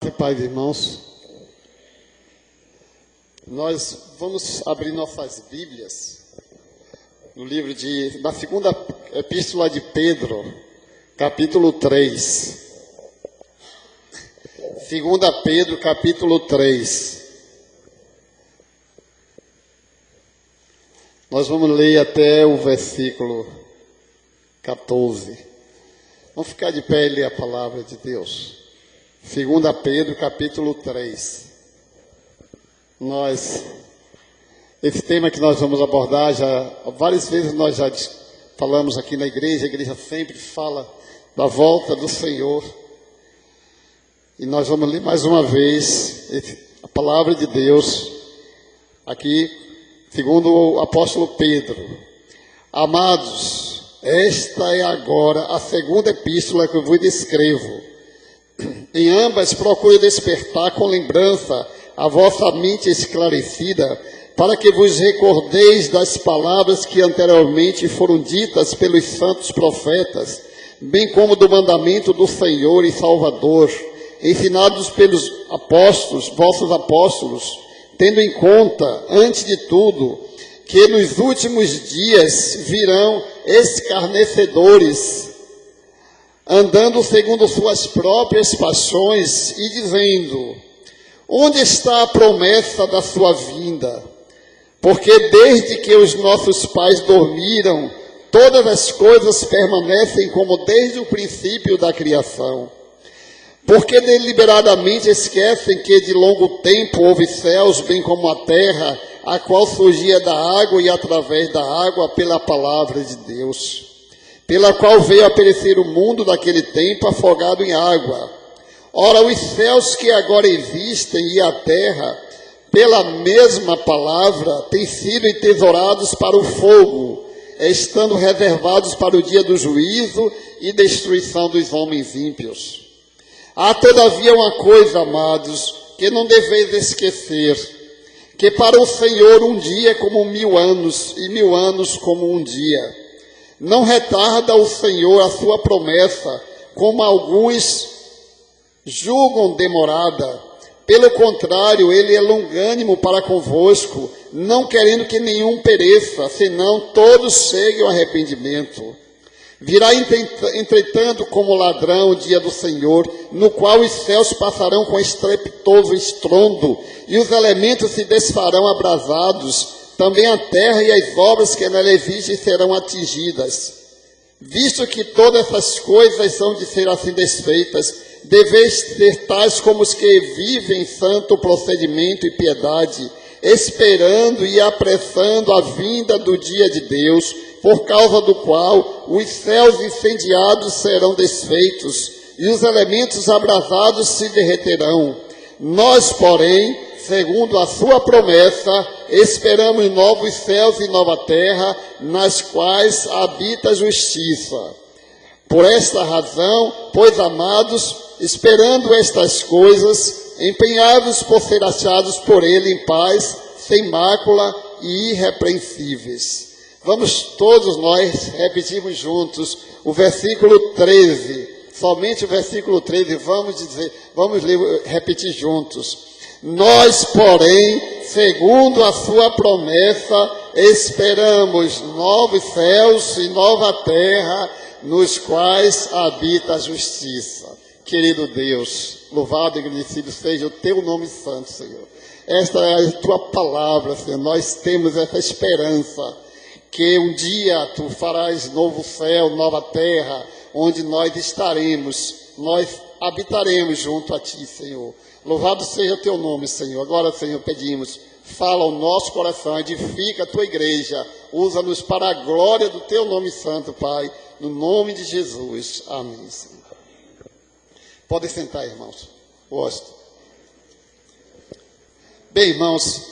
Pai e irmãos, nós vamos abrir nossas Bíblias no livro na segunda epístola de Pedro, capítulo 3. 2 Pedro, capítulo 3. Nós vamos ler até o versículo 14. Vamos ficar de pé e ler a palavra de Deus. 2 Pedro, capítulo 3. Esse tema que nós vamos abordar, várias vezes nós já falamos aqui na igreja, a igreja sempre fala da volta do Senhor. E nós vamos ler mais uma vez a palavra de Deus, aqui, segundo o apóstolo Pedro. Amados, esta é agora a segunda epístola que eu vos escrevo. Em ambas procure despertar com lembrança a vossa mente esclarecida, para que vos recordeis das palavras que anteriormente foram ditas pelos santos profetas, bem como do mandamento do Senhor e Salvador, ensinados pelos apóstolos, vossos apóstolos, tendo em conta, antes de tudo, que nos últimos dias virão escarnecedores, andando segundo suas próprias paixões e dizendo: onde está a promessa da sua vinda? Porque desde que os nossos pais dormiram, todas as coisas permanecem como desde o princípio da criação. Porque deliberadamente esquecem que de longo tempo houve céus, bem como a terra, a qual surgia da água e através da água pela palavra de Deus, pela qual veio a perecer o mundo daquele tempo afogado em água. Ora, os céus que agora existem e a terra, pela mesma palavra, têm sido entesourados para o fogo, estando reservados para o dia do juízo e destruição dos homens ímpios. Há todavia uma coisa, amados, que não deveis esquecer, que para o Senhor um dia é como 1000 anos, e 1000 anos como um dia. Não retarda o Senhor a sua promessa, como alguns julgam demorada. Pelo contrário, ele é longânimo para convosco, não querendo que nenhum pereça, senão todos cheguem ao arrependimento. Virá, entretanto, como ladrão o dia do Senhor, no qual os céus passarão com estrepitoso estrondo, e os elementos se desfarão abrasados. Também a terra e as obras que nela existem serão atingidas. Visto que todas essas coisas são de ser assim desfeitas, deveis ser tais como os que vivem em santo procedimento e piedade, esperando e apressando a vinda do dia de Deus, por causa do qual os céus incendiados serão desfeitos, e os elementos abrasados se derreterão. Nós, porém, segundo a sua promessa, esperamos novos céus e nova terra, nas quais habita a justiça. Por esta razão, pois, amados, esperando estas coisas, empenhados por ser achados por ele em paz, sem mácula e irrepreensíveis. Vamos todos nós repetirmos juntos o versículo 13. Somente o versículo 13, vamos repetir juntos. Nós, porém, segundo a sua promessa, esperamos novos céus e nova terra, nos quais habita a justiça. Querido Deus, louvado e agradecido seja o teu nome santo, Senhor. Esta é a tua palavra, Senhor. Nós temos essa esperança que um dia tu farás novo céu, nova terra, onde nós estaremos, nós habitaremos junto a ti, Senhor. Louvado seja o teu nome, Senhor. Agora, Senhor, pedimos, fala ao nosso coração, edifica a tua igreja, usa-nos para a glória do teu nome santo, Pai, no nome de Jesus. Amém, Senhor. Podem sentar, irmãos. Gosto. Bem, irmãos,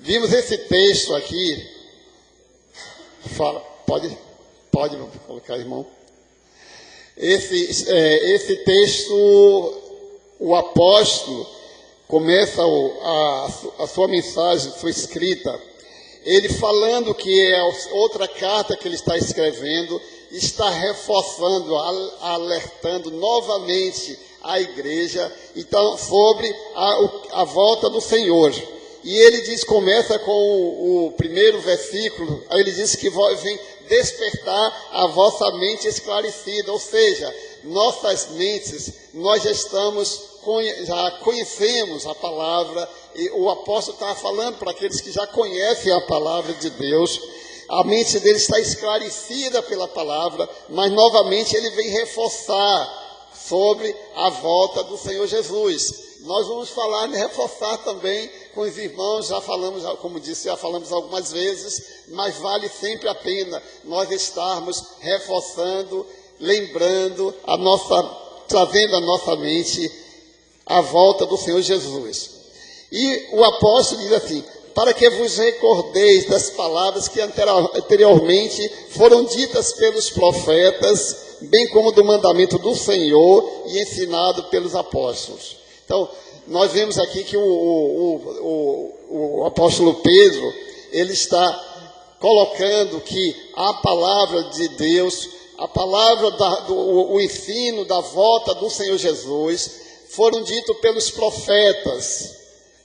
vimos esse texto aqui. Pode colocar, irmão. Esse texto, o apóstolo começa a sua mensagem, sua escrita, ele falando que é outra carta que ele está escrevendo, está reforçando, alertando novamente à igreja, então, sobre a volta do Senhor. E ele diz, começa com o primeiro versículo, aí ele diz que vem despertar a vossa mente esclarecida, ou seja, nossas mentes, nós já conhecemos a palavra, e o apóstolo está falando para aqueles que já conhecem a palavra de Deus, a mente dele está esclarecida pela palavra, mas novamente ele vem reforçar sobre a volta do Senhor Jesus. Nós vamos falar e reforçar também com os irmãos, já falamos, como disse, já falamos algumas vezes, mas vale sempre a pena nós estarmos reforçando, lembrando, trazendo à nossa mente a volta do Senhor Jesus. E o apóstolo diz assim, para que vos recordeis das palavras que anteriormente foram ditas pelos profetas, bem como do mandamento do Senhor e ensinado pelos apóstolos. Então, nós vemos aqui que o apóstolo Pedro, ele está colocando que a palavra de Deus, a palavra, o ensino da volta do Senhor Jesus, foram ditos pelos profetas,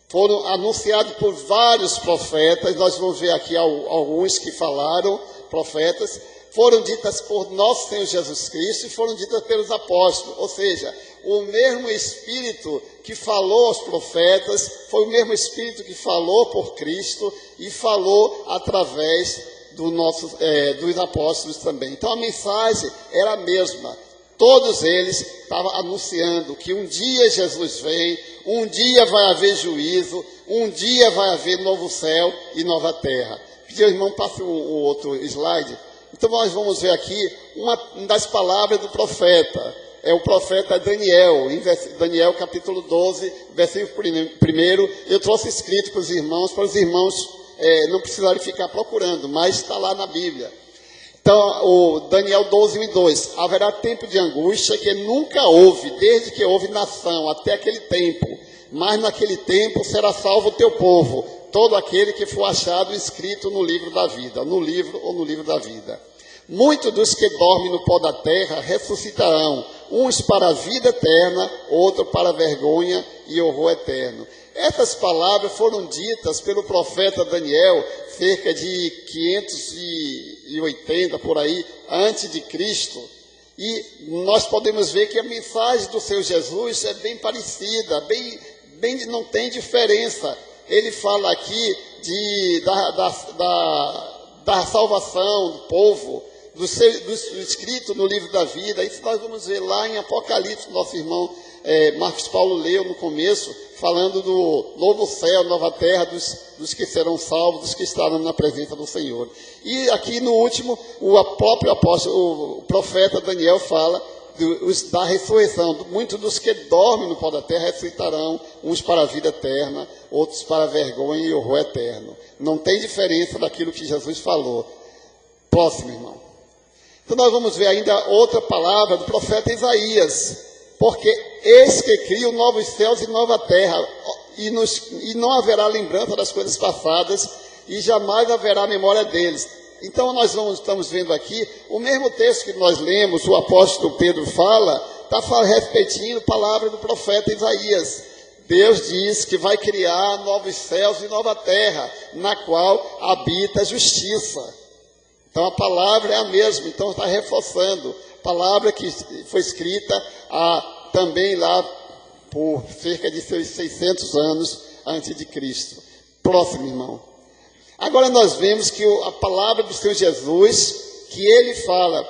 foram anunciados por vários profetas, nós vamos ver aqui alguns que falaram, profetas, foram ditas por nosso Senhor Jesus Cristo e foram ditas pelos apóstolos, ou seja, o mesmo Espírito que falou aos profetas, foi o mesmo Espírito que falou por Cristo e falou através dos apóstolos também. Então a mensagem era a mesma, todos eles estavam anunciando que um dia Jesus vem, um dia vai haver juízo, um dia vai haver novo céu e nova terra. Pedir ao irmão, passe o outro slide. Então nós vamos ver aqui uma das palavras do profeta, é o profeta Daniel, em Daniel capítulo 12, versículo 1, eu trouxe escrito para os irmãos não precisarem ficar procurando, mas está lá na Bíblia. Então, o Daniel 12, 1 e 2, haverá tempo de angústia que nunca houve, desde que houve nação, até aquele tempo, mas naquele tempo será salvo o teu povo, todo aquele que for achado escrito no livro da vida, no livro da vida. Muitos dos que dormem no pó da terra ressuscitarão, uns para a vida eterna, outros para a vergonha e horror eterno. Essas palavras foram ditas pelo profeta Daniel, cerca de 580 por aí, antes de Cristo. E nós podemos ver que a mensagem do Senhor Jesus é bem parecida, não tem diferença. Ele fala aqui da salvação do povo, do escrito no livro da vida. Isso nós vamos ver lá em Apocalipse, nosso irmão Marcos Paulo leu no começo, falando do novo céu, nova terra, dos que serão salvos, dos que estarão na presença do Senhor. E aqui no último, o próprio apóstolo, o profeta Daniel fala da ressurreição. Muitos dos que dormem no pó da terra ressuscitarão, uns para a vida eterna, outros para a vergonha e horror eterno. Não tem diferença daquilo que Jesus falou. Próximo, irmão. Então nós vamos ver ainda outra palavra do profeta Isaías, porque eis que crio novos céus e nova terra, e não haverá lembrança das coisas passadas, e jamais haverá memória deles. Então nós estamos vendo aqui, o mesmo texto que nós lemos, o apóstolo Pedro fala, está repetindo a palavra do profeta Isaías. Deus diz que vai criar novos céus e nova terra, na qual habita a justiça. Então a palavra é a mesma, então está reforçando. Palavra que foi escrita também lá por cerca de 600 anos antes de Cristo. Próximo, irmão. Agora nós vemos que a palavra do Senhor Jesus, que ele fala,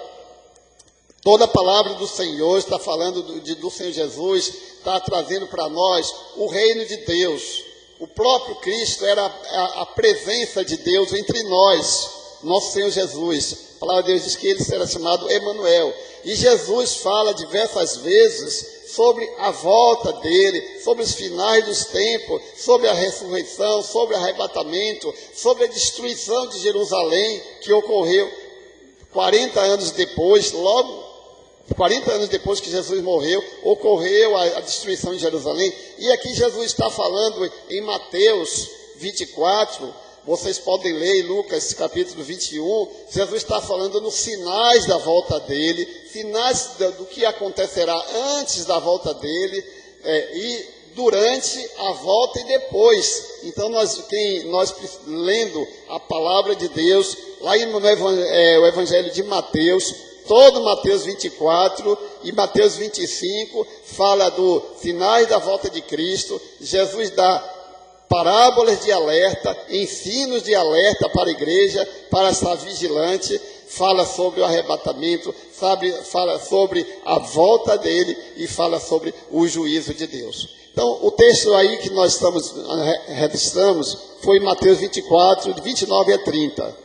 toda a palavra do Senhor está falando do Senhor Jesus, está trazendo para nós o reino de Deus. O próprio Cristo era a presença de Deus entre nós, nosso Senhor Jesus. A palavra de Deus diz que ele será chamado Emanuel. E Jesus fala diversas vezes sobre a volta dele, sobre os finais dos tempos, sobre a ressurreição, sobre o arrebatamento, sobre a destruição de Jerusalém, que ocorreu 40 anos depois, logo 40 anos depois que Jesus morreu, ocorreu a destruição de Jerusalém. E aqui Jesus está falando em Mateus 24, vocês podem ler em Lucas capítulo 21, Jesus está falando nos sinais da volta dele, sinais do que acontecerá antes da volta dele, e durante a volta e depois. Então, nós lendo a palavra de Deus, lá o Evangelho de Mateus, todo Mateus 24 e Mateus 25, fala dos sinais da volta de Cristo. Jesus dá parábolas de alerta, ensinos de alerta para a igreja, para estar vigilante, fala sobre o arrebatamento, fala sobre a volta dele e fala sobre o juízo de Deus. Então, o texto aí que nós registramos foi Mateus 24, de 29 a 30.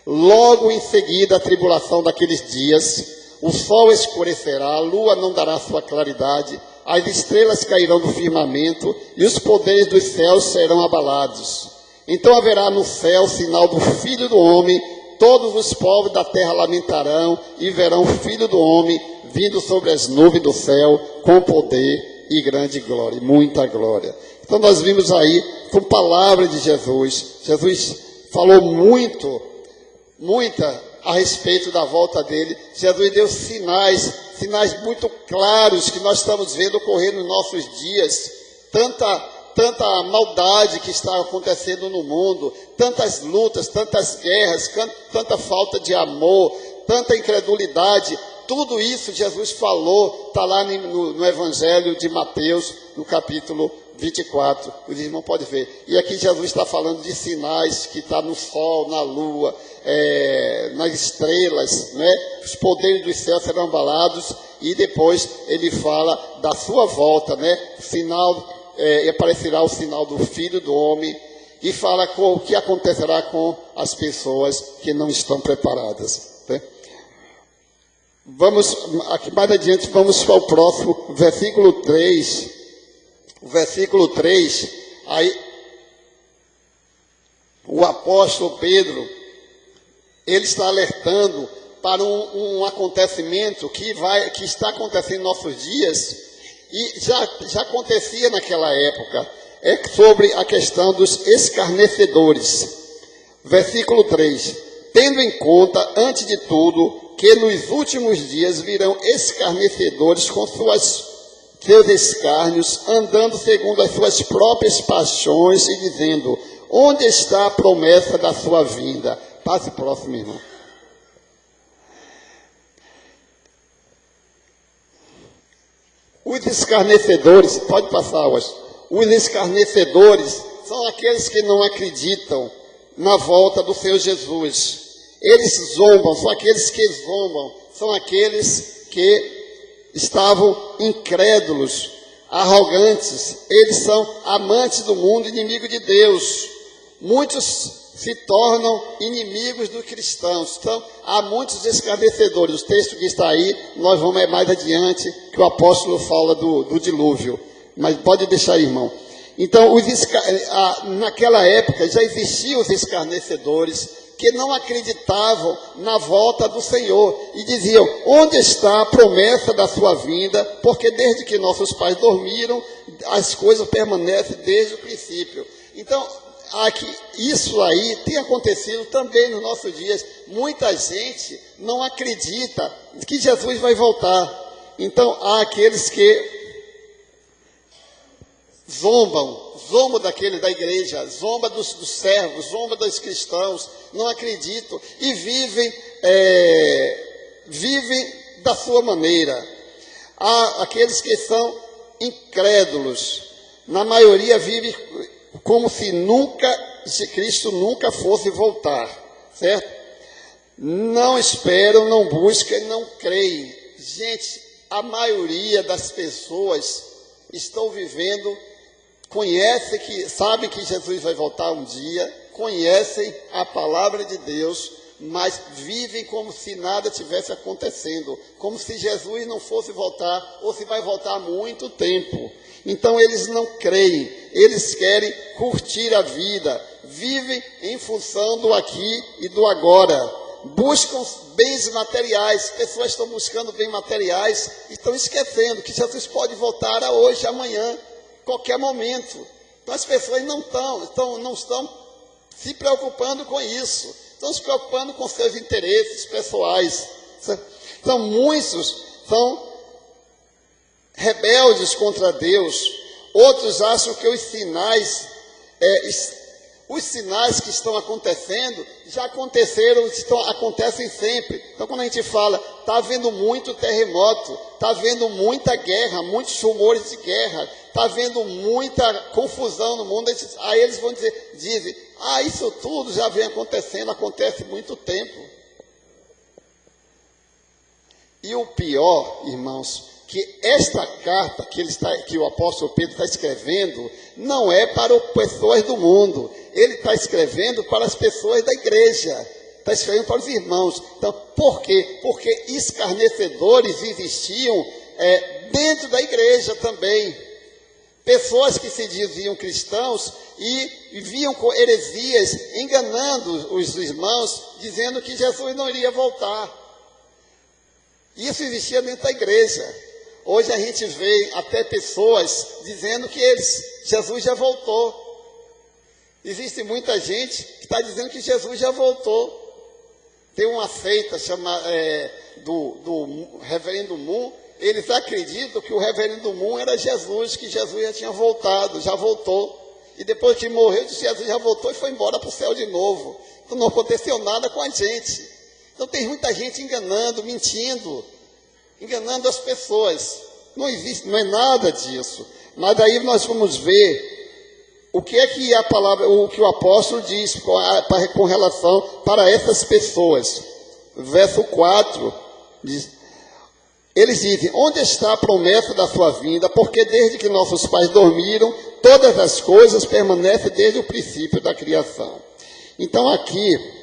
Logo em seguida a tribulação daqueles dias, o sol escurecerá, a lua não dará sua claridade, as estrelas cairão do firmamento e os poderes dos céus serão abalados. Então haverá no céu o sinal do Filho do Homem, todos os povos da terra lamentarão e verão o Filho do Homem vindo sobre as nuvens do céu com poder e grande glória, muita glória. Então nós vimos aí com palavra de Jesus. Jesus falou muita a respeito da volta dele. Jesus deu sinais muito claros que nós estamos vendo ocorrer nos nossos dias. Tanta maldade que está acontecendo no mundo, tantas lutas, tantas guerras, tanta falta de amor, tanta incredulidade. Tudo isso Jesus falou, está lá no Evangelho de Mateus, no capítulo 24, os irmãos podem ver. E aqui Jesus está falando de sinais que está no sol, na lua, nas estrelas, né? Os poderes dos céus serão abalados, e depois ele fala da sua volta, né? Aparecerá o sinal do Filho do Homem, e fala o que acontecerá com as pessoas que não estão preparadas, né? Vamos, aqui mais adiante, vamos para o próximo, versículo 3. O versículo 3, aí o apóstolo Pedro, ele está alertando para um acontecimento que está acontecendo em nossos dias, e já acontecia naquela época. É sobre a questão dos escarnecedores. Versículo 3, tendo em conta, antes de tudo, que nos últimos dias virão escarnecedores com seus escárnios, andando segundo as suas próprias paixões e dizendo: onde está a promessa da sua vinda? Passe próximo, irmão. Os escarnecedores, pode passar hoje. Os escarnecedores são aqueles que não acreditam na volta do Senhor Jesus. Eles zombam, são aqueles que zombam, são aqueles que estavam incrédulos, arrogantes. Eles são amantes do mundo, inimigo de Deus. Muitos se tornam inimigos dos cristãos. Então, há muitos escarnecedores. O texto que está aí, nós vamos mais adiante, que o apóstolo fala do dilúvio. Mas pode deixar, irmão. Então, naquela época, já existiam os escarnecedores que não acreditavam na volta do Senhor e diziam: onde está a promessa da sua vinda? Porque desde que nossos pais dormiram, as coisas permanecem desde o princípio. Então, isso aí tem acontecido também nos nossos dias. Muita gente não acredita que Jesus vai voltar. Então, há aqueles que zombam da igreja, zomba dos servos, zomba dos cristãos, não acreditam e vivem da sua maneira. Há aqueles que são incrédulos, na maioria vive como se Cristo nunca fosse voltar, certo? Não esperam, não buscam, não creem. Gente, a maioria das pessoas estão vivendo, sabem que Jesus vai voltar um dia, conhecem a palavra de Deus, mas vivem como se nada tivesse acontecendo, como se Jesus não fosse voltar, ou se vai voltar há muito tempo. Então eles não creem, eles querem curtir a vida, vivem em função do aqui e do agora, buscam bens materiais. Pessoas estão buscando bens materiais e estão esquecendo que Jesus pode voltar a hoje, amanhã, qualquer momento. Então as pessoas não estão se preocupando com isso, estão se preocupando com seus interesses pessoais. Então, muitos são rebeldes contra Deus, outros acham que os sinais que estão acontecendo já aconteceram, acontecem sempre. Então, quando a gente fala, está havendo muito terremoto, está havendo muita guerra, muitos rumores de guerra, está havendo muita confusão no mundo, aí eles dizem, isso tudo já vem acontecendo, acontece há muito tempo. E o pior, irmãos, que esta carta que o apóstolo Pedro está escrevendo não é para pessoas do mundo, ele está escrevendo para as pessoas da igreja, está escrevendo para os irmãos. Então, por quê? Porque escarnecedores existiam dentro da igreja também, pessoas que se diziam cristãos e viviam com heresias, enganando os irmãos, dizendo que Jesus não iria voltar. Isso existia dentro da igreja. Hoje a gente vê até pessoas dizendo que Jesus já voltou. Existe muita gente que está dizendo que Jesus já voltou. Tem uma seita do Reverendo Moon. Eles acreditam que o Reverendo Moon era Jesus, que Jesus já tinha voltado, já voltou. E depois que morreu, Jesus já voltou e foi embora para o céu de novo. Então não aconteceu nada com a gente. Então tem muita gente enganando, mentindo, enganando as pessoas. Não existe, não é nada disso. Mas daí nós vamos ver o que é que a palavra, o que o apóstolo diz com relação para essas pessoas. Verso 4 diz: eles dizem, onde está a promessa da sua vinda? Porque desde que nossos pais dormiram, todas as coisas permanecem desde o princípio da criação. Então aqui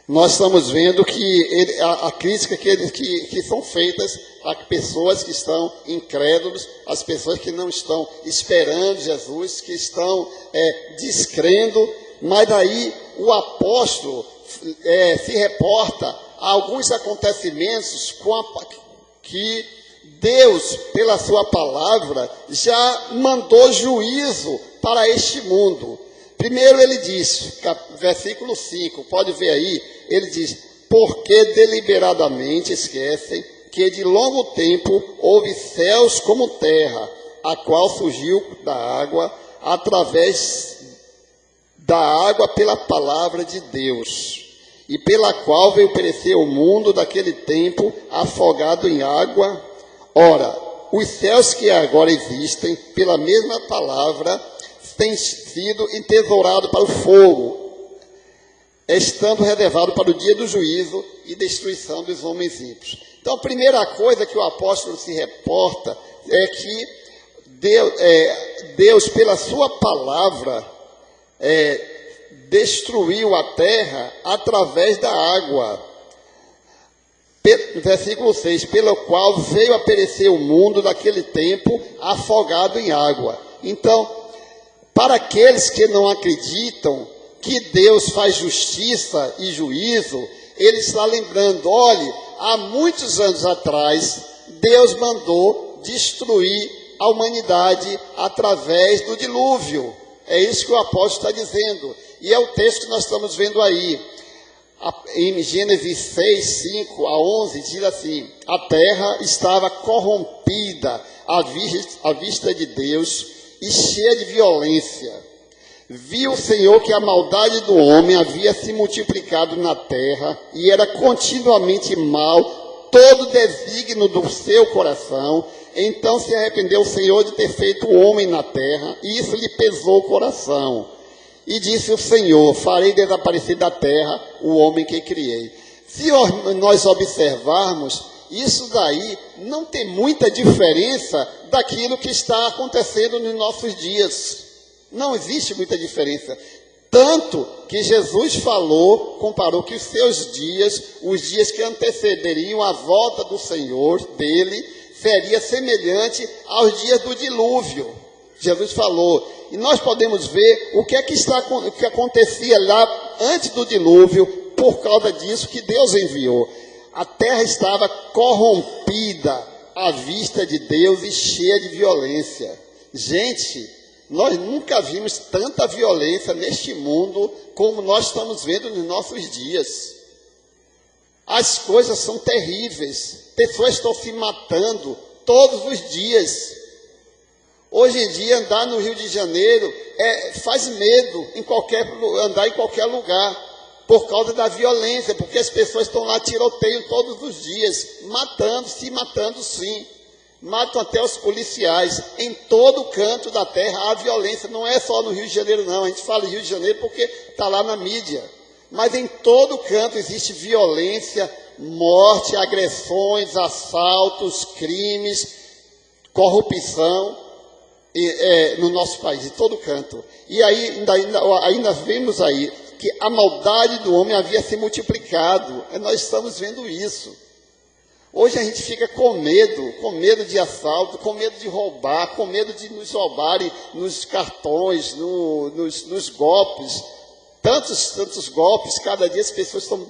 nós estamos vendo que a crítica que são feitas a pessoas que estão incrédulos, as pessoas que não estão esperando Jesus, que estão descrendo, mas daí o apóstolo se reporta a alguns acontecimentos que Deus, pela sua palavra, já mandou juízo para este mundo. Primeiro ele diz, versículo 5, pode ver aí, ele diz, porque deliberadamente esquecem que de longo tempo houve céus como terra, a qual surgiu da água, através da água pela palavra de Deus, e pela qual veio perecer o mundo daquele tempo afogado em água. Ora, os céus que agora existem, pela mesma palavra, têm sido entesourados para o fogo, estando reservado para o dia do juízo e destruição dos homens ímpios. Então, a primeira coisa que o apóstolo se reporta é que Deus pela sua palavra, destruiu a terra através da água. Versículo 6, pelo qual veio a perecer o mundo daquele tempo afogado em água. Então, para aqueles que não acreditam que Deus faz justiça e juízo, ele está lembrando, olhe, há muitos anos atrás, Deus mandou destruir a humanidade através do dilúvio. É isso que o apóstolo está dizendo. E é o texto que nós estamos vendo aí. Em Gênesis 6, 5 a 11, diz assim, a terra estava corrompida à vista de Deus e cheia de violência. Viu o Senhor que a maldade do homem havia se multiplicado na terra e era continuamente mal todo desígnio do seu coração. Então se arrependeu o Senhor de ter feito o homem na terra, e isso lhe pesou o coração. E disse o Senhor, farei desaparecer da terra o homem que criei. Se nós observarmos, isso daí não tem muita diferença daquilo que está acontecendo nos nossos dias. Não existe muita diferença. Tanto que Jesus comparou que os seus dias, os dias que antecederiam a volta do Senhor, dele, seria semelhante aos dias do dilúvio. Jesus falou. E nós podemos ver o que acontecia lá antes do dilúvio, por causa disso que Deus enviou. A terra estava corrompida à vista de Deus e cheia de violência. Gente, Nós nunca vimos tanta violência neste mundo como nós estamos vendo nos nossos dias. As coisas são terríveis. Pessoas estão se matando todos os dias. Hoje em dia, andar no Rio de Janeiro faz medo andar em qualquer lugar, por causa da violência, porque as pessoas estão lá, tiroteio todos os dias, se matando sim. Matam até os policiais. Em todo canto da terra há violência. Não é só no Rio de Janeiro, não. A gente fala Rio de Janeiro porque está lá na mídia. Mas em todo canto existe violência, morte, agressões, assaltos, crimes, corrupção no nosso país, em todo canto. E aí ainda vemos aí que a maldade do homem havia se multiplicado. Nós estamos vendo isso. Hoje a gente fica com medo de assalto, com medo de roubar, com medo de nos roubarem nos cartões, nos golpes. Tantos golpes, cada dia as pessoas estão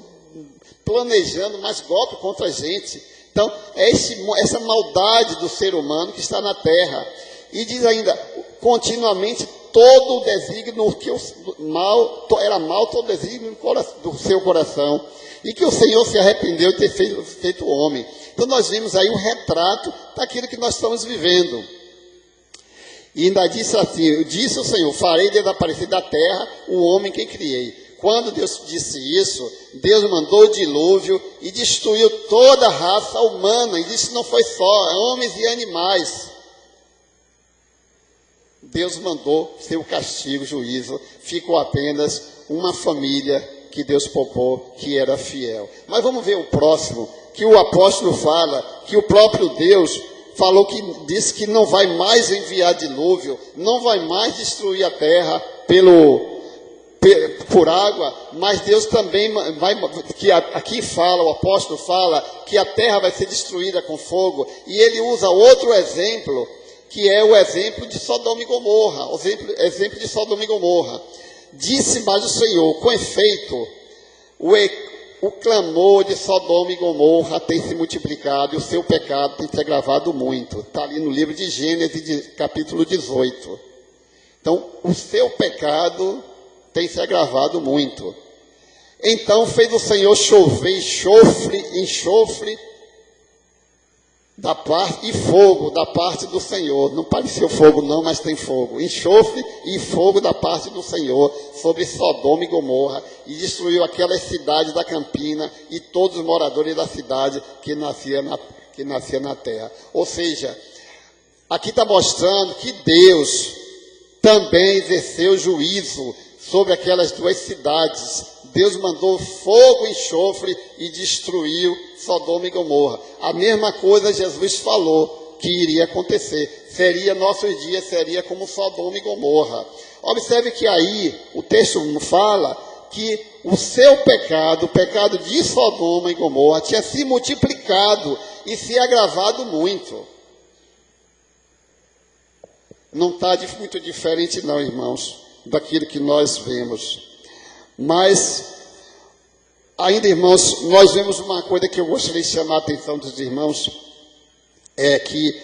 planejando mais golpes contra a gente. Então, é essa maldade do ser humano que está na terra. E diz ainda, continuamente, todo o desígnio, que era mal todo o desígnio do seu coração. E que o Senhor se arrependeu de ter feito o homem. Então nós vimos aí um retrato daquilo que nós estamos vivendo. E ainda disse assim, disse o Senhor, farei desaparecer da terra o homem que criei. Quando Deus disse isso, Deus mandou o dilúvio e destruiu toda a raça humana. E disse não foi só, homens e animais. Deus mandou seu castigo, juízo, ficou apenas uma família que Deus poupou, que era fiel. Mas vamos ver o próximo, que o apóstolo fala, que o próprio Deus falou, disse que não vai mais enviar dilúvio, não vai mais destruir a terra por água, mas Deus também aqui fala, o apóstolo fala, que a terra vai ser destruída com fogo, e ele usa outro exemplo, que é o exemplo de Sodoma e Gomorra, exemplo de Sodoma e Gomorra. Disse mais o Senhor, com efeito, o clamor de Sodoma e Gomorra tem se multiplicado e o seu pecado tem se agravado muito. Está ali no livro de Gênesis, capítulo 18. Então, o seu pecado tem se agravado muito. Então fez o Senhor chover enxofre e fogo da parte do Senhor. Não pareceu fogo não, mas tem fogo. Enxofre e fogo da parte do Senhor sobre Sodoma e Gomorra, e destruiu aquelas cidades da campina e todos os moradores da cidade que nascia na terra. Ou seja, aqui está mostrando que Deus também exerceu juízo sobre aquelas duas cidades. Deus mandou fogo e enxofre e destruiu Sodoma e Gomorra. A mesma coisa Jesus falou que iria acontecer. Nossos dias seria como Sodoma e Gomorra. Observe que aí o texto fala que o seu pecado, o pecado de Sodoma e Gomorra, tinha se multiplicado e se agravado muito. Não está muito diferente não, irmãos, daquilo que nós vemos. Mas, ainda, irmãos, nós vemos uma coisa que eu gostaria de chamar a atenção dos irmãos, é que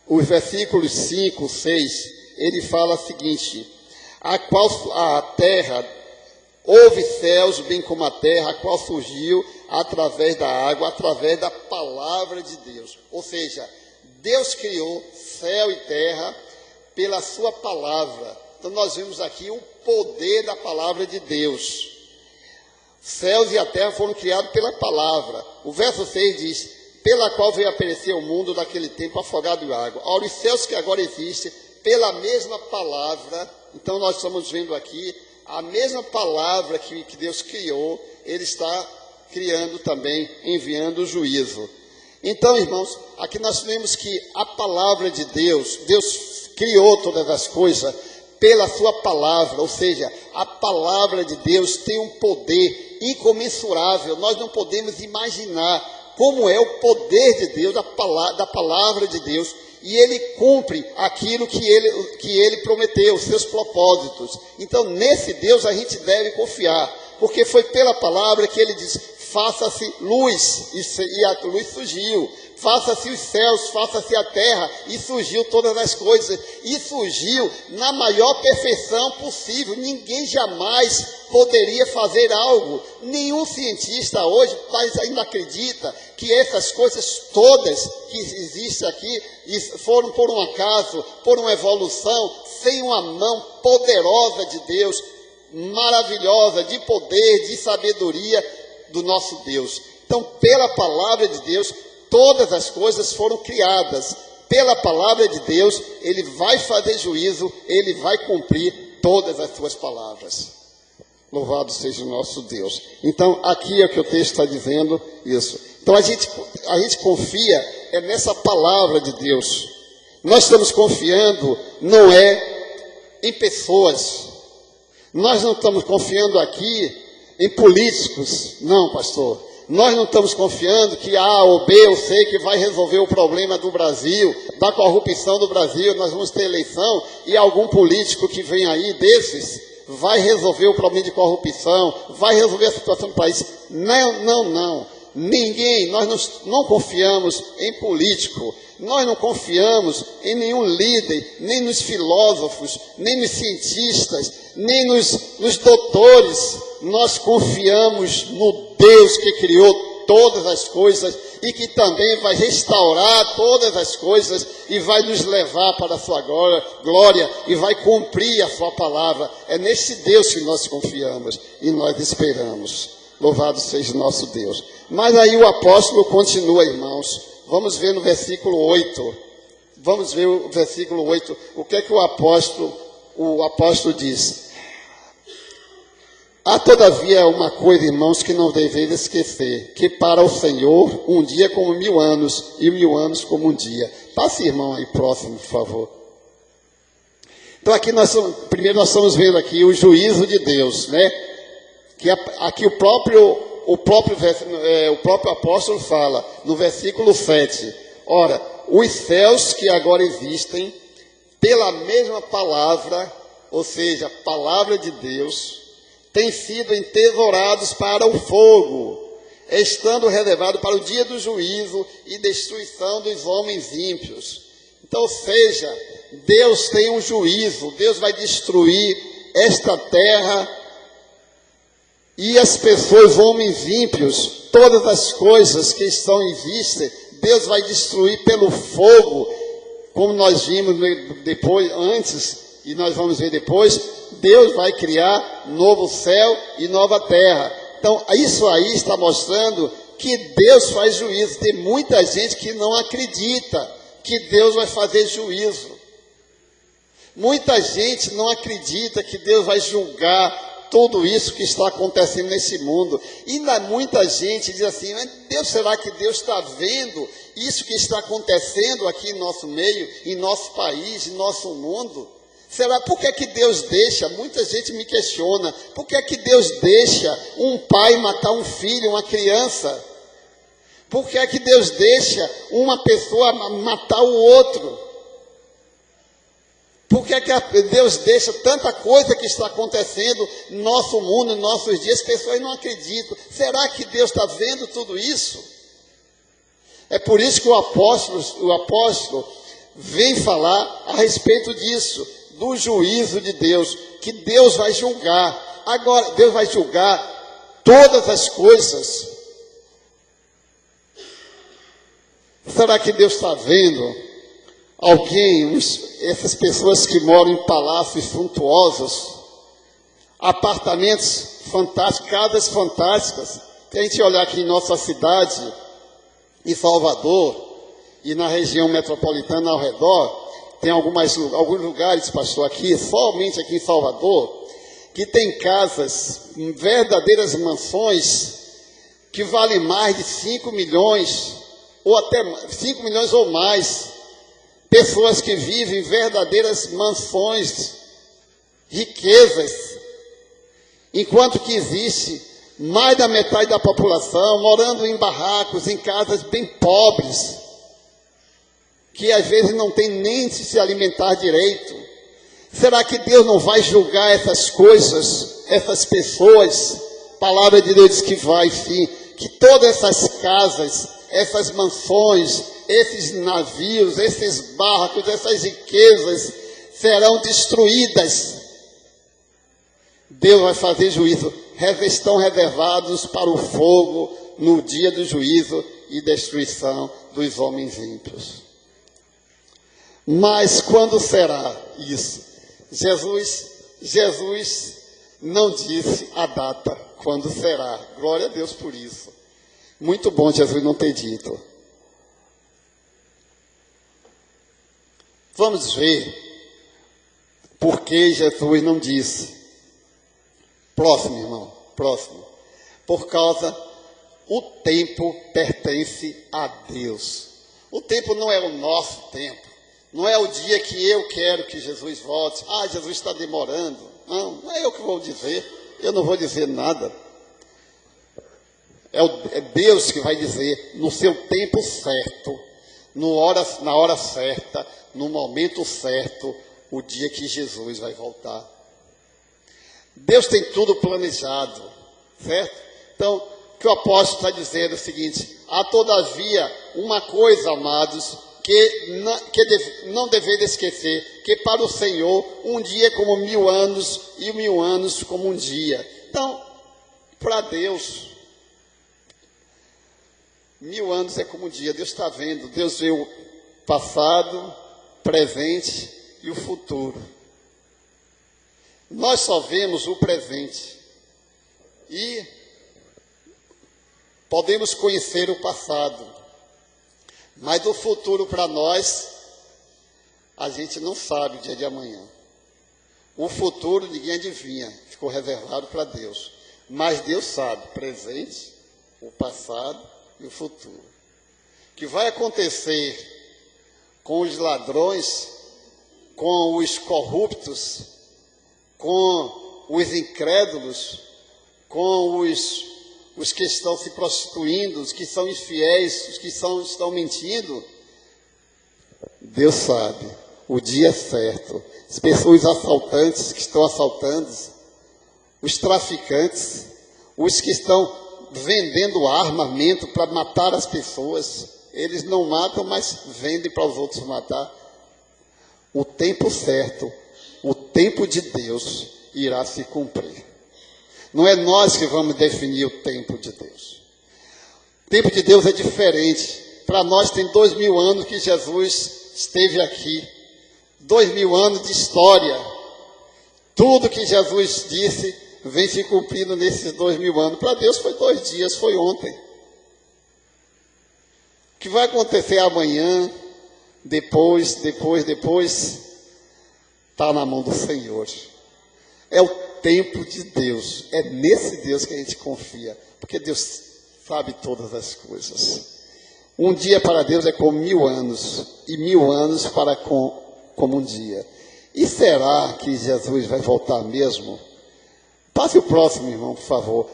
os versículos 5, 6, ele fala o seguinte, a terra, houve céus, bem como a terra, a qual surgiu através da água, através da palavra de Deus. Ou seja, Deus criou céu e terra pela sua palavra. Então nós vemos aqui o poder da palavra de Deus. Céus e a terra foram criados pela palavra. O verso 6 diz, pela qual veio a perecer o mundo daquele tempo afogado em água. Ora, os céus que agora existem, pela mesma palavra, então nós estamos vendo aqui, a mesma palavra que Deus criou, Ele está criando também, enviando o juízo. Então, irmãos, aqui nós vemos que a palavra de Deus, Deus criou todas as coisas pela sua palavra, ou seja, a palavra de Deus tem um poder incomensurável. Nós não podemos imaginar como é o poder de Deus, da palavra de Deus, e Ele cumpre aquilo que Ele prometeu, os seus propósitos. Então, nesse Deus a gente deve confiar, porque foi pela palavra que Ele diz, faça-se luz, e a luz surgiu. faça-se os céus, faça-se a terra, e surgiu todas as coisas, e surgiu na maior perfeição possível. Ninguém jamais poderia fazer algo, nenhum cientista hoje ainda acredita que essas coisas todas que existem aqui foram por um acaso, por uma evolução, sem uma mão poderosa de Deus, maravilhosa, de poder, de sabedoria do nosso Deus. Então, pela palavra de Deus, todas as coisas foram criadas. Pela palavra de Deus, Ele vai fazer juízo, Ele vai cumprir todas as suas palavras. Louvado seja o nosso Deus. Então, aqui é o que o texto está dizendo, isso. Então, a gente confia nessa palavra de Deus. Nós estamos confiando, não é em pessoas. Nós não estamos confiando aqui em políticos. Não, pastor. Nós não estamos confiando que A ou B ou C que vai resolver o problema do Brasil, da corrupção do Brasil. Nós vamos ter eleição e algum político que vem aí desses vai resolver o problema de corrupção, vai resolver a situação do país. Não. Ninguém, nós não confiamos em político, nós não confiamos em nenhum líder, nem nos filósofos, nem nos cientistas, nem nos doutores. Nós confiamos no Deus que criou todas as coisas e que também vai restaurar todas as coisas e vai nos levar para a sua glória e vai cumprir a sua palavra. É nesse Deus que nós confiamos e nós esperamos. Louvado seja o nosso Deus. Mas aí o apóstolo continua, irmãos. Vamos ver no versículo 8. Vamos ver o versículo 8. O que é que o apóstolo diz? Há todavia uma coisa, irmãos, que não deveis esquecer, que para o Senhor um dia como 1000 anos, e 1000 anos como um dia. Passe, irmão, aí próximo, por favor. Então aqui primeiro nós estamos vendo aqui o juízo de Deus, né? Que aqui o próprio apóstolo fala, no versículo 7. Ora, os céus que agora existem, pela mesma palavra, ou seja, palavra de Deus, têm sido entesourados para o fogo, estando reservados para o dia do juízo e destruição dos homens ímpios. Então, ou seja, Deus tem um juízo, Deus vai destruir esta terra e as pessoas, homens ímpios, todas as coisas que existem, Deus vai destruir pelo fogo, como nós vimos depois, antes, e nós vamos ver depois. Deus vai criar novo céu e nova terra. Então, isso aí está mostrando que Deus faz juízo. Tem muita gente que não acredita que Deus vai fazer juízo. Muita gente não acredita que Deus vai julgar tudo isso que está acontecendo nesse mundo. E muita gente diz assim, mas Deus, será que Deus está vendo isso que está acontecendo aqui em nosso meio, em nosso país, em nosso mundo? Será, por que é que Deus deixa? Muita gente me questiona, por que é que Deus deixa um pai matar um filho, uma criança? Por que é que Deus deixa uma pessoa matar o outro? Por que é que Deus deixa tanta coisa que está acontecendo no nosso mundo, nos nossos dias? As pessoas não acreditam. Será que Deus está vendo tudo isso? É por isso que o apóstolo vem falar a respeito disso, do juízo de Deus, que Deus vai julgar. Agora, Deus vai julgar todas as coisas. Será que Deus está vendo alguém, essas pessoas que moram em palácios suntuosos, apartamentos fantásticos, casas fantásticas? Se a gente olhar aqui em nossa cidade, em Salvador, e na região metropolitana ao redor, tem alguns lugares, pastor, aqui, somente aqui em Salvador, que tem casas, verdadeiras mansões, que valem mais de 5 milhões, ou até 5 milhões ou mais. Pessoas que vivem em verdadeiras mansões, riquezas, enquanto que existe mais da metade da população morando em barracos, em casas bem pobres, que às vezes não tem nem se alimentar direito. Será que Deus não vai julgar essas coisas, essas pessoas? A palavra de Deus diz que vai, sim, que todas essas casas, essas mansões, esses navios, esses barcos, essas riquezas serão destruídas. Deus vai fazer juízo. Estão reservados para o fogo no dia do juízo e destruição dos homens ímpios. Mas quando será isso? Jesus não disse a data, quando será. Glória a Deus por isso. Muito bom Jesus não ter dito. Vamos ver por que Jesus não disse. Próximo, irmão, próximo. Por causa, o tempo pertence a Deus. O tempo não é o nosso tempo. Não é o dia que eu quero que Jesus volte. Ah, Jesus está demorando. Não, não é eu que vou dizer. Eu não vou dizer nada. É Deus que vai dizer no seu tempo certo, na hora certa, no momento certo, o dia que Jesus vai voltar. Deus tem tudo planejado, certo? Então, o que o apóstolo está dizendo é o seguinte: há todavia uma coisa, amados, que não devemos esquecer, que para o Senhor um dia é como 1000 anos e 1000 anos como um dia. Então, para Deus, 1000 anos é como um dia. Deus está vendo, Deus vê o passado, presente e o futuro. Nós só vemos o presente e podemos conhecer o passado, mas o futuro para nós, a gente não sabe o dia de amanhã. O futuro ninguém adivinha, ficou reservado para Deus. Mas Deus sabe, presente, o passado e o futuro. O que vai acontecer com os ladrões, com os corruptos, com os incrédulos, com os que estão se prostituindo, os que são infiéis, os que estão mentindo, Deus sabe o dia certo. As pessoas assaltantes que estão assaltando, os traficantes, os que estão vendendo armamento para matar as pessoas, eles não matam, mas vendem para os outros matar. O tempo certo, o tempo de Deus irá se cumprir. Não é nós que vamos definir o tempo de Deus. O tempo de Deus é diferente. Para nós tem 2000 anos que Jesus esteve aqui. 2000 anos de história. Tudo que Jesus disse vem se cumprindo nesses 2000 anos. Para Deus foi 2 dias, foi ontem. O que vai acontecer amanhã, depois, está na mão do Senhor. É o tempo de Deus. É nesse Deus que a gente confia. Porque Deus sabe todas as coisas. Um dia para Deus é como 1000 anos. E 1000 anos como um dia. E será que Jesus vai voltar mesmo? Passe o próximo, irmão, por favor.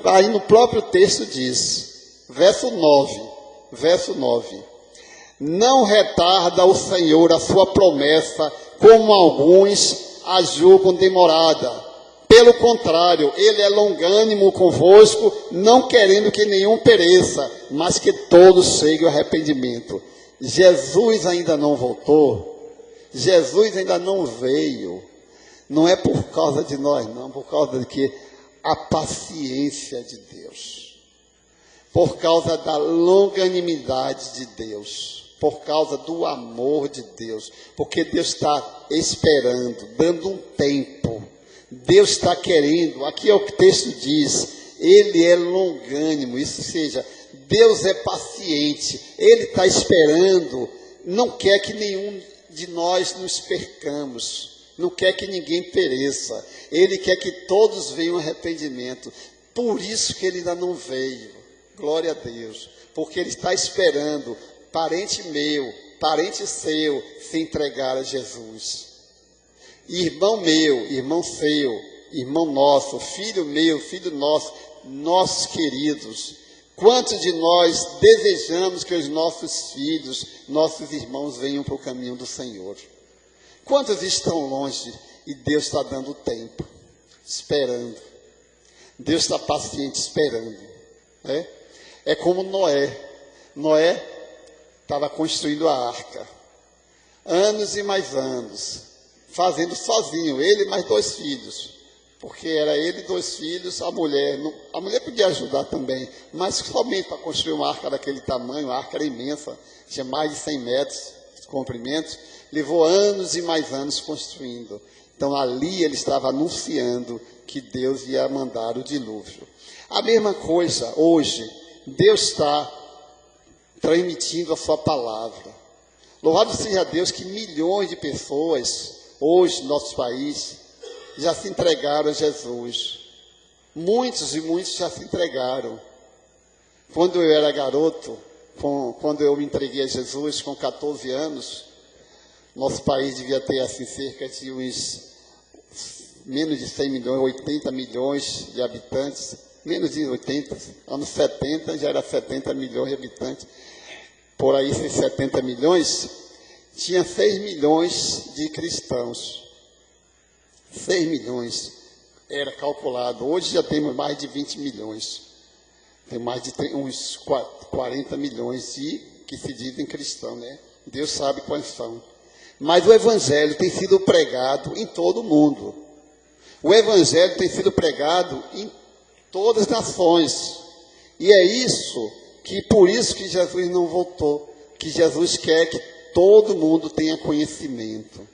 Aí no próprio texto diz, verso 9. Não retarda o Senhor a sua promessa, como alguns a julgam demorada. Pelo contrário, ele é longânimo convosco, não querendo que nenhum pereça, mas que todos cheguem ao arrependimento. Jesus ainda não voltou, Jesus ainda não veio. Não é por causa de nós, não, por causa de que a paciência de Deus, por causa da longanimidade de Deus, por causa do amor de Deus, porque Deus está esperando, dando um tempo. Deus está querendo, aqui é o que o texto diz, ele é longânimo, isso seja, Deus é paciente, ele está esperando, não quer que nenhum de nós nos percamos, não quer que ninguém pereça, ele quer que todos venham ao arrependimento, por isso que ele ainda não veio, glória a Deus, porque ele está esperando, parente meu, parente seu, se entregar a Jesus. Irmão meu, irmão seu, irmão nosso, filho meu, filho nosso, nossos queridos, quantos de nós desejamos que os nossos filhos, nossos irmãos venham para o caminho do Senhor? Quantos estão longe e Deus está dando tempo, esperando? Deus está paciente esperando, né? É como Noé. Noé estava construindo a arca. Anos e mais anos. Fazendo sozinho, ele e mais 2 filhos. Porque era ele e 2 filhos, a mulher podia ajudar também, mas somente para construir uma arca daquele tamanho, a arca era imensa, tinha mais de 100 metros de comprimento, levou anos e mais anos construindo. Então ali ele estava anunciando que Deus ia mandar o dilúvio. A mesma coisa hoje, Deus está transmitindo a sua palavra. Louvado seja Deus que milhões de pessoas hoje no nosso país já se entregaram a Jesus. Muitos e muitos já se entregaram. Quando eu era garoto, quando eu me entreguei a Jesus com 14 anos, nosso país devia ter assim cerca de uns menos de 100 milhões, 80 milhões de habitantes, menos de 80, anos 70 já era 70 milhões de habitantes. Por aí, esses 70 milhões, tinha 6 milhões de cristãos. 6 milhões era calculado. Hoje já temos mais de 20 milhões. Tem mais de uns 40 milhões que se dizem cristãos, né? Deus sabe quais são. Mas o Evangelho tem sido pregado em todo o mundo. O Evangelho tem sido pregado em todas as nações. E é isso por isso que Jesus não voltou. Que Jesus quer que todo mundo tenha conhecimento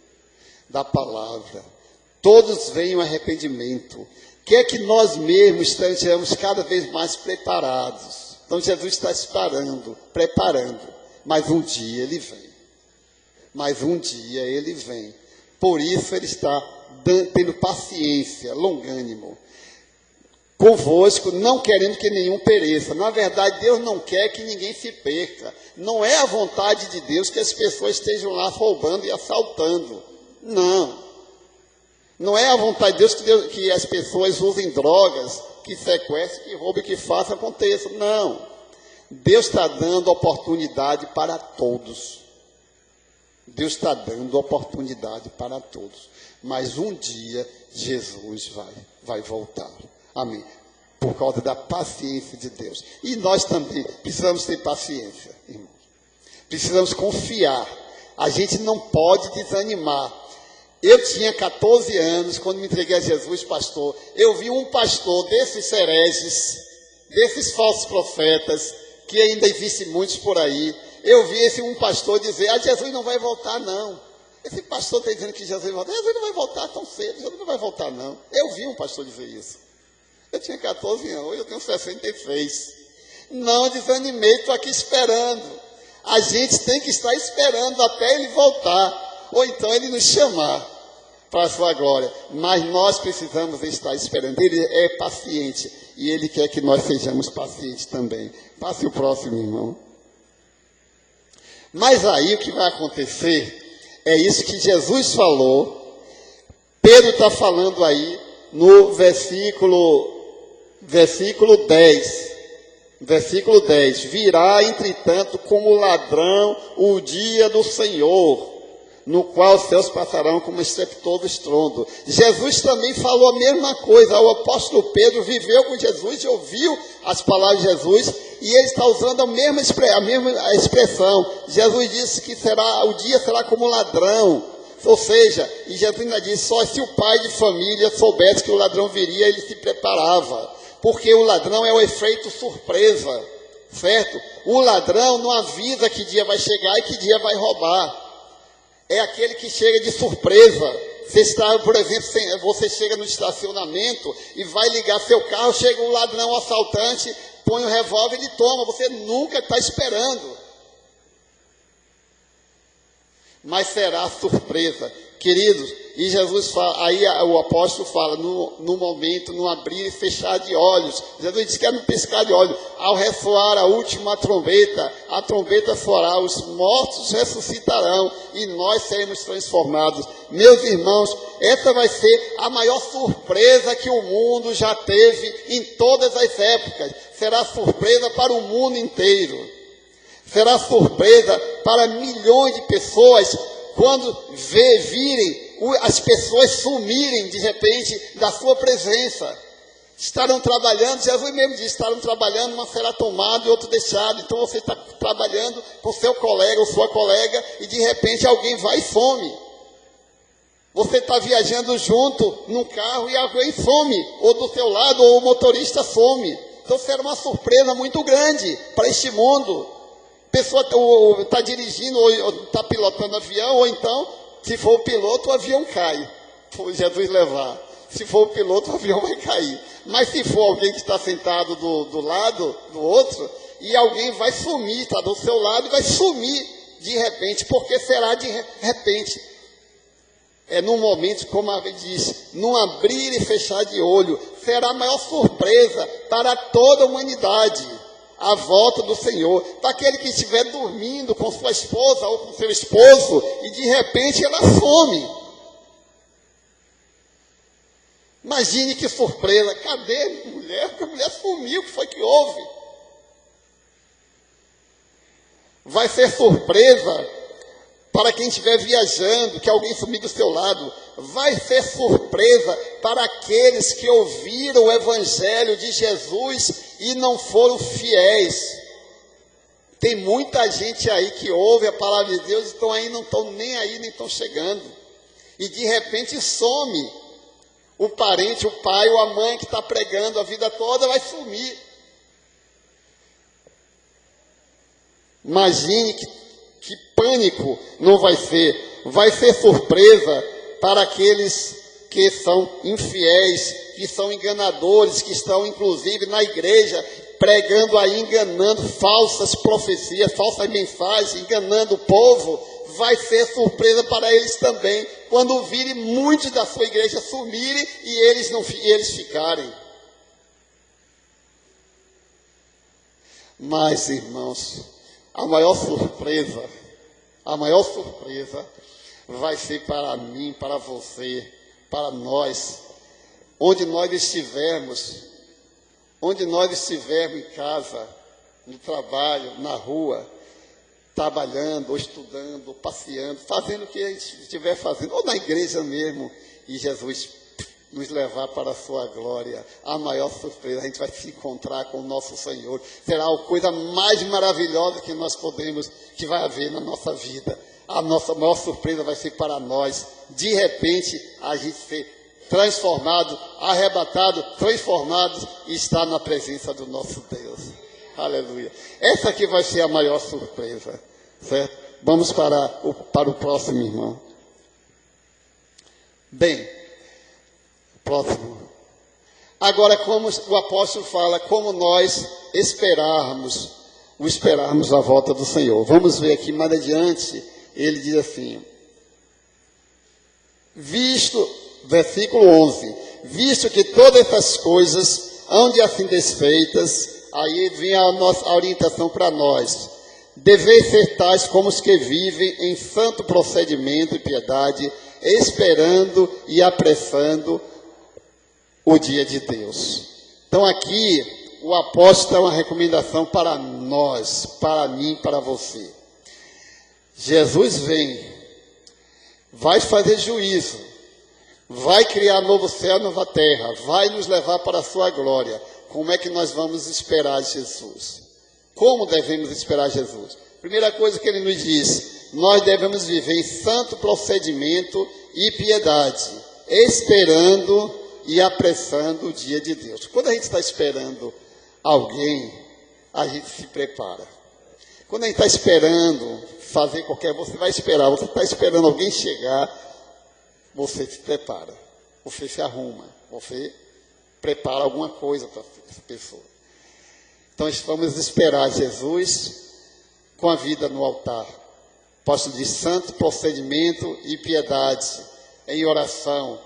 da palavra. Todos venham ao arrependimento. Quer que nós mesmos estejamos cada vez mais preparados. Então Jesus está preparando. Mas um dia ele vem. Mas um dia ele vem. Por isso ele está tendo paciência, longânimo convosco, não querendo que nenhum pereça. Na verdade, Deus não quer que ninguém se perca. Não é a vontade de Deus que as pessoas estejam lá roubando e assaltando. Não. Não é a vontade de Deus que as pessoas usem drogas, que sequestrem, que roubem, que façam, aconteça. Não. Deus está dando oportunidade para todos. Deus está dando oportunidade para todos. Mas um dia Jesus vai voltar. Amém. Por causa da paciência de Deus. E nós também precisamos ter paciência, irmãos. Precisamos confiar. A gente não pode desanimar. Eu tinha 14 anos, quando me entreguei a Jesus, pastor. Eu vi um pastor desses hereges, desses falsos profetas, que ainda existem muitos por aí. Eu vi um pastor dizer, Jesus não vai voltar, não. Esse pastor está dizendo que Jesus vai voltar. Jesus não vai voltar tão cedo, Jesus não vai voltar, não. Eu vi um pastor dizer isso. Eu tinha 14 anos, hoje eu tenho 66. Não desanimei, estou aqui esperando. A gente tem que estar esperando até ele voltar. Ou então ele nos chamar para a sua glória. Mas nós precisamos estar esperando. Ele é paciente. E ele quer que nós sejamos pacientes também. Passe o próximo, irmão. Mas aí o que vai acontecer é isso que Jesus falou. Pedro está falando aí no versículo 10. Versículo 10. Virá, entretanto, como ladrão o dia do Senhor, no qual os céus passarão como estrepitoso estrondo. Jesus também falou a mesma coisa. O apóstolo Pedro viveu com Jesus e ouviu as palavras de Jesus, e ele está usando a mesma expressão. Jesus disse que o dia será como ladrão. Ou seja, e Jesus ainda disse, só se o pai de família soubesse que o ladrão viria, ele se preparava. Porque o ladrão é o efeito surpresa, certo? O ladrão não avisa que dia vai chegar e que dia vai roubar. É aquele que chega de surpresa. Você está, por exemplo, você chega no estacionamento e vai ligar seu carro, chega um ladrão, um assaltante, põe o revólver e ele toma. Você nunca está esperando. Mas será surpresa. Queridos, e Jesus fala, aí o apóstolo fala, no momento, no abrir e fechar de olhos. Jesus disse que é no piscar de olhos. Ao ressoar a última trombeta, a trombeta soará, os mortos ressuscitarão e nós seremos transformados. Meus irmãos, essa vai ser a maior surpresa que o mundo já teve em todas as épocas. Será surpresa para o mundo inteiro. Será surpresa para milhões de pessoas quando virem as pessoas sumirem de repente da sua presença. Estarão trabalhando, Jesus mesmo disse, estarão trabalhando, uma será tomada e outra deixada. Então você está trabalhando com seu colega ou sua colega e de repente alguém vai e some. Você está viajando junto num carro e alguém some, ou do seu lado, ou o motorista some. Então será uma surpresa muito grande para este mundo. A pessoa está dirigindo ou está pilotando avião, ou então, se for o piloto, o avião cai. Foi Jesus levar. Se for o piloto, o avião vai cair. Mas se for alguém que está sentado do lado do outro, e alguém vai sumir, está do seu lado e vai sumir de repente, porque será de repente. É num momento, como a gente diz, num abrir e fechar de olho, será a maior surpresa para toda a humanidade, a volta do Senhor. Para aquele que estiver dormindo com sua esposa ou com seu esposo, e de repente ela some. Imagine que surpresa, cadê a mulher? Porque a mulher sumiu, o que foi que houve? Vai ser surpresa para quem estiver viajando, que alguém sumir do seu lado. Vai ser surpresa para aqueles que ouviram o Evangelho de Jesus e não foram fiéis. Tem muita gente aí que ouve a palavra de Deus e estão aí, não estão nem aí, nem estão chegando. E de repente some. O parente, o pai ou a mãe que está pregando a vida toda vai sumir. Imagine que pânico não vai ser. Vai ser surpresa para aqueles que são infiéis, que são enganadores, que estão inclusive na igreja pregando aí, enganando falsas profecias, falsas mensagens, enganando o povo. Vai ser surpresa para eles também, quando virem muitos da sua igreja sumirem e eles ficarem. Mas, irmãos, a maior surpresa vai ser para mim, para você, para nós, onde nós estivermos em casa, no trabalho, na rua, trabalhando, ou estudando, ou passeando, fazendo o que a gente estiver fazendo, ou na igreja mesmo, e Jesus nos levar para a sua glória. A maior surpresa, a gente vai se encontrar com o nosso Senhor. Será a coisa mais maravilhosa que vai haver na nossa vida. A nossa maior surpresa vai ser para nós, de repente, a gente ser transformado, arrebatado, transformado e estar na presença do nosso Deus. Aleluia. Essa aqui vai ser a maior surpresa, certo? Vamos para o próximo, irmão. Bem, próximo. Agora, como o apóstolo fala, como nós esperarmos a volta do Senhor. Vamos ver aqui mais adiante, ele diz assim, versículo 11, visto que todas essas coisas hão de assim desfeitas, aí vem a orientação para nós. Deveis ser tais como os que vivem em santo procedimento e piedade, esperando e apressando o dia de Deus. Então aqui, o apóstolo dá uma recomendação para nós, para mim, para você. Jesus vem, vai fazer juízo, vai criar novo céu e nova terra, vai nos levar para a sua glória. Como é que nós vamos esperar Jesus? Como devemos esperar Jesus? Primeira coisa que ele nos diz, nós devemos viver em santo procedimento e piedade, esperando e apressando o dia de Deus. Quando a gente está esperando alguém, a gente se prepara. Quando a gente está esperando fazer você vai esperar, você está esperando alguém chegar, você se prepara, você se arruma, você prepara alguma coisa para essa pessoa. Então, vamos esperar Jesus com a vida no altar. Posso de santo procedimento e piedade, em oração,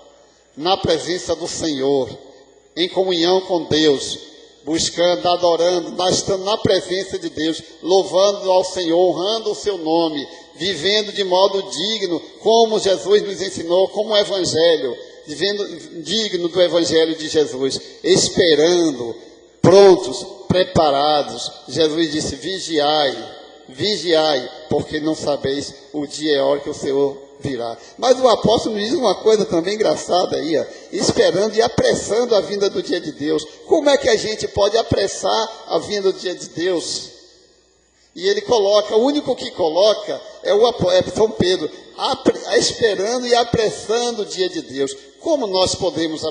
na presença do Senhor, em comunhão com Deus, buscando, adorando, nós estamos na presença de Deus, louvando ao Senhor, honrando o seu nome, vivendo de modo digno, como Jesus nos ensinou, como o Evangelho, vivendo digno do Evangelho de Jesus, esperando, prontos, preparados. Jesus disse, vigiai, porque não sabeis o dia e a hora que o Senhor virá. Mas o apóstolo diz uma coisa também engraçada aí, ó, esperando e apressando a vinda do dia de Deus. Como é que a gente pode apressar a vinda do dia de Deus? E ele coloca, o único que coloca é São Pedro, esperando e apressando o dia de Deus. Como nós podemos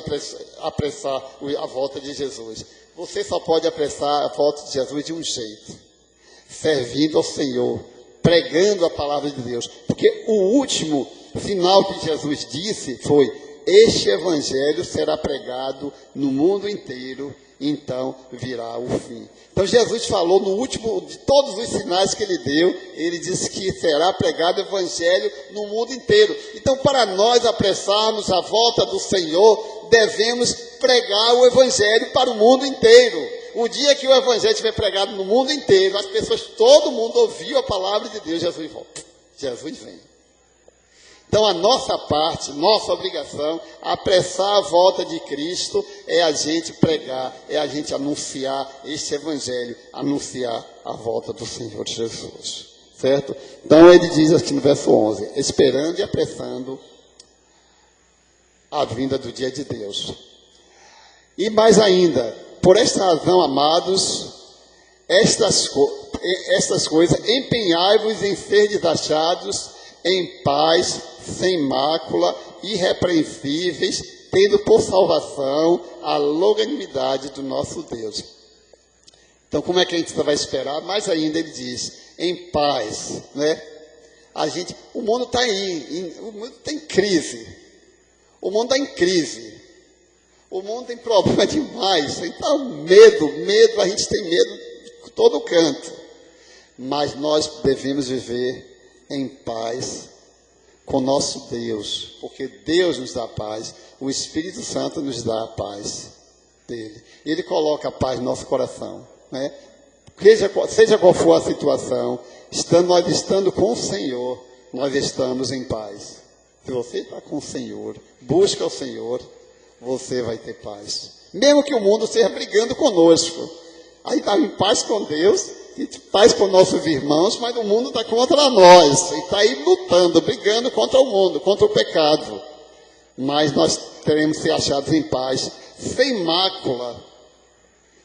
apressar a volta de Jesus? Você só pode apressar a volta de Jesus de um jeito: servindo ao Senhor, pregando a palavra de Deus. Porque o último sinal que Jesus disse foi: este evangelho será pregado no mundo inteiro, então virá o fim. Então Jesus falou no último de todos os sinais que ele deu, ele disse que será pregado o evangelho no mundo inteiro. Então, para nós apressarmos a volta do Senhor, devemos pregar o evangelho para o mundo inteiro. O dia que o evangelho estiver pregado no mundo inteiro, as pessoas, todo mundo ouviu a palavra de Deus, Jesus volta. Jesus vem. Então, a nossa parte, nossa obrigação, apressar a volta de Cristo, é a gente pregar, é a gente anunciar este evangelho, anunciar a volta do Senhor Jesus. Certo? Então, ele diz aqui no verso 11, esperando e apressando a vinda do dia de Deus. E mais ainda, por esta razão, amados, estas coisas, empenhai-vos em ser achados em paz, sem mácula, irrepreensíveis, tendo por salvação a longanimidade do nosso Deus. Então, como é que a gente vai esperar? Mais ainda ele diz, em paz, né? O mundo está aí, o mundo está em crise. O mundo está em crise. O mundo tem problema demais. Então, medo, a gente tem medo de todo canto. Mas nós devemos viver em paz com nosso Deus, porque Deus nos dá paz, o Espírito Santo nos dá a paz dele. Ele coloca a paz no nosso coração, né? Seja qual for a situação, nós estando com o Senhor, nós estamos em paz. Se você está com o Senhor, busca o Senhor, você vai ter paz. Mesmo que o mundo esteja brigando conosco, aí está em paz com Deus, e paz com nossos irmãos, mas o mundo está contra nós, e está aí lutando, brigando contra o mundo, contra o pecado. Mas nós teremos que ser achados em paz, sem mácula.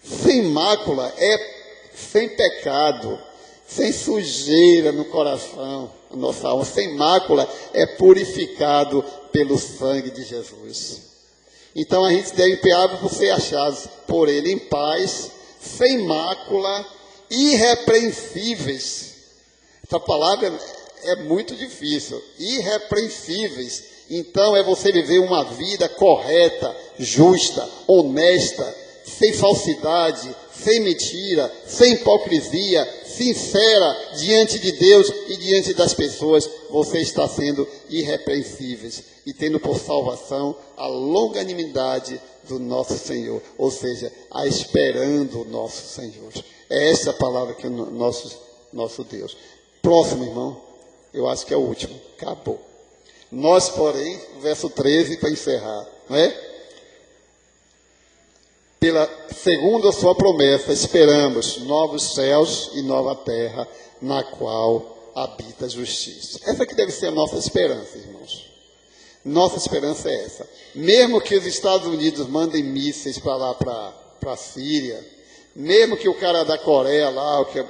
Sem mácula é sem pecado, sem sujeira no coração, na nossa alma. Sem mácula é purificado pelo sangue de Jesus. Então a gente deve empenhar por ser achados por ele em paz, sem mácula, irrepreensíveis. Essa palavra é muito difícil. Irrepreensíveis. Então é você viver uma vida correta, justa, honesta, sem falsidade, sem mentira, sem hipocrisia, sincera diante de Deus e diante das pessoas. Você está sendo irrepreensíveis e tendo por salvação a longanimidade do nosso Senhor, ou seja, a esperando o nosso Senhor. É essa a palavra que é o nosso Deus. Próximo, irmão, eu acho que é o último. Acabou. Nós, porém, verso 13, para encerrar, não é? Segundo a sua promessa, esperamos novos céus e nova terra, na qual habita a justiça. Essa que deve ser a nossa esperança, irmãos. Nossa esperança é essa. Mesmo que os Estados Unidos mandem mísseis para lá, para a Síria, mesmo que o cara da Coreia lá, que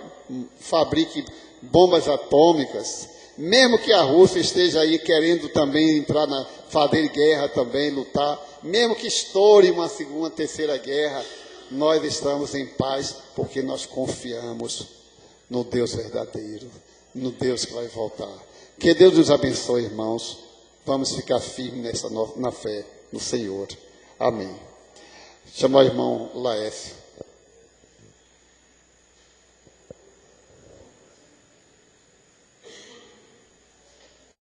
fabrique bombas atômicas, mesmo que a Rússia esteja aí querendo também entrar fazer guerra também, lutar, mesmo que estoure uma segunda, terceira guerra, nós estamos em paz porque nós confiamos no Deus verdadeiro, no Deus que vai voltar. Que Deus nos abençoe, irmãos. Vamos ficar firmes na fé no Senhor. Amém. Chamar o irmão Laércio.